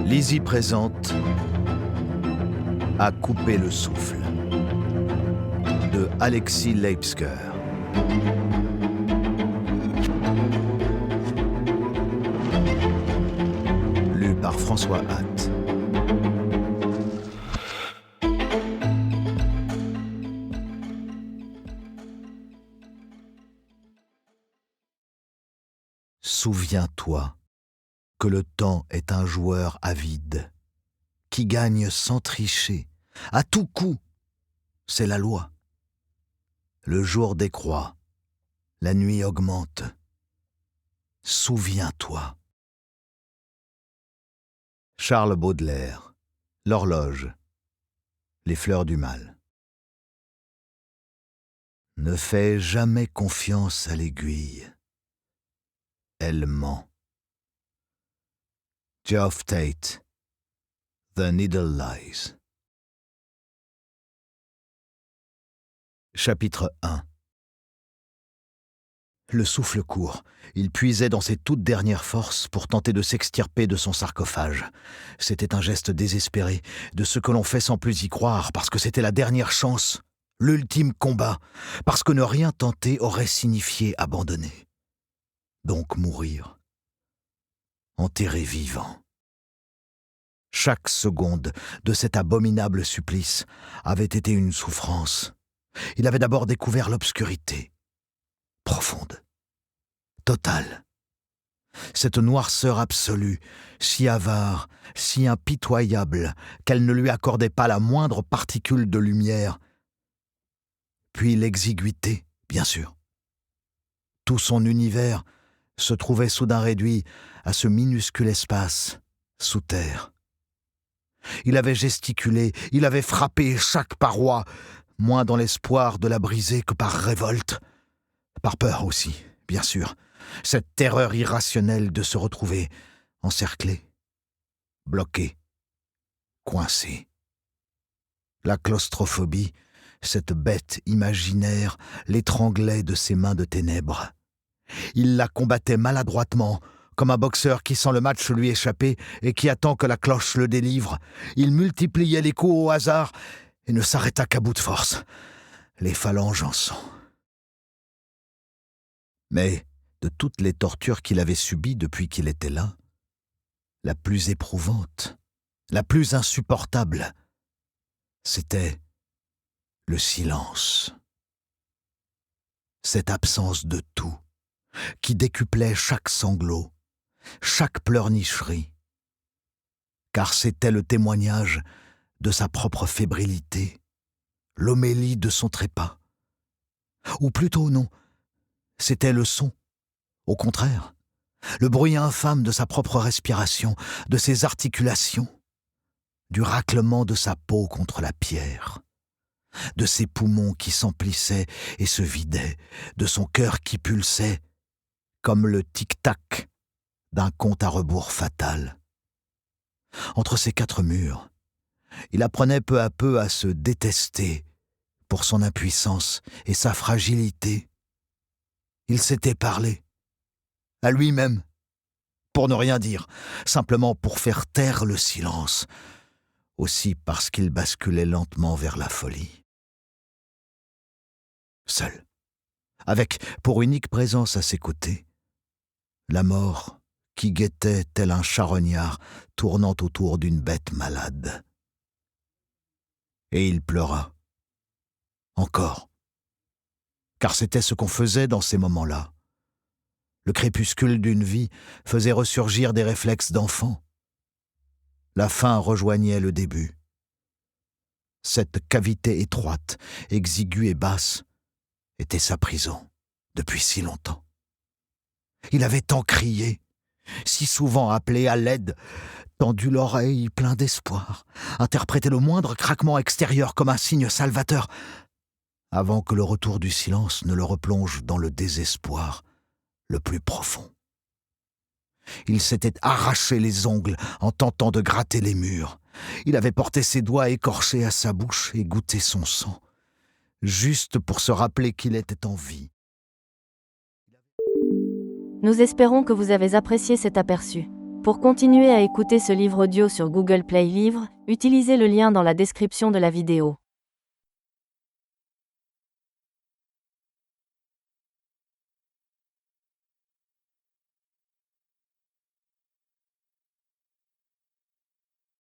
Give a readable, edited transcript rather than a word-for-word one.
Lizzie présente À couper le souffle de Alexis Leipzger. Lu par François Hatt. Souviens-toi que le temps est un joueur avide, qui gagne sans tricher, à tout coup. C'est la loi. Le jour décroît, la nuit augmente. Souviens-toi. Charles Baudelaire, L'horloge, les fleurs du mal. Ne fais jamais confiance à l'aiguille. Elle ment. Geoff Tate, The Needle Lies. Chapitre 1. Le souffle court. Il puisait dans ses toutes dernières forces pour tenter de s'extirper de son sarcophage. C'était un geste désespéré, de ce que l'on fait sans plus y croire, parce que c'était la dernière chance, l'ultime combat, parce que ne rien tenter aurait signifié abandonner. Donc mourir. Enterré vivant. Chaque seconde de cet abominable supplice avait été une souffrance. Il avait d'abord découvert l'obscurité. Profonde, totale. Cette noirceur absolue, si avare, si impitoyable, qu'elle ne lui accordait pas la moindre particule de lumière. Puis l'exiguïté, bien sûr. Tout son univers se trouvait soudain réduit à ce minuscule espace, sous terre. Il avait gesticulé, il avait frappé chaque paroi, moins dans l'espoir de la briser que par révolte. Par peur aussi, bien sûr, cette terreur irrationnelle de se retrouver encerclé, bloqué, coincé. La claustrophobie, cette bête imaginaire, l'étranglait de ses mains de ténèbres. Il la combattait maladroitement, comme un boxeur qui sent le match lui échapper et qui attend que la cloche le délivre. Il multipliait les coups au hasard et ne s'arrêta qu'à bout de force, les phalanges en sang. Mais de toutes les tortures qu'il avait subies depuis qu'il était là, la plus éprouvante, la plus insupportable, c'était le silence. Cette absence de tout, qui décuplait chaque sanglot, chaque pleurnicherie. Car c'était le témoignage de sa propre fébrilité, l'homélie de son trépas. Ou plutôt non, c'était le son, au contraire, le bruit infâme de sa propre respiration, de ses articulations, du raclement de sa peau contre la pierre, de ses poumons qui s'emplissaient et se vidaient, de son cœur qui pulsait, comme le tic-tac d'un compte à rebours fatal. Entre ces quatre murs, il apprenait peu à peu à se détester pour son impuissance et sa fragilité. Il s'était parlé, à lui-même, pour ne rien dire, simplement pour faire taire le silence, aussi parce qu'il basculait lentement vers la folie. Seul, avec pour unique présence à ses côtés, la mort qui guettait tel un charognard tournant autour d'une bête malade. Et il pleura. Encore. Car c'était ce qu'on faisait dans ces moments-là. Le crépuscule d'une vie faisait ressurgir des réflexes d'enfant. La fin rejoignait le début. Cette cavité étroite, exiguë et basse, était sa prison depuis si longtemps. Il avait tant crié, si souvent appelé à l'aide, tendu l'oreille plein d'espoir, interprété le moindre craquement extérieur comme un signe salvateur, avant que le retour du silence ne le replonge dans le désespoir le plus profond. Il s'était arraché les ongles en tentant de gratter les murs. Il avait porté ses doigts écorchés à sa bouche et goûté son sang, juste pour se rappeler qu'il était en vie. Nous espérons que vous avez apprécié cet aperçu. Pour continuer à écouter ce livre audio sur Google Play Livres, utilisez le lien dans la description de la vidéo.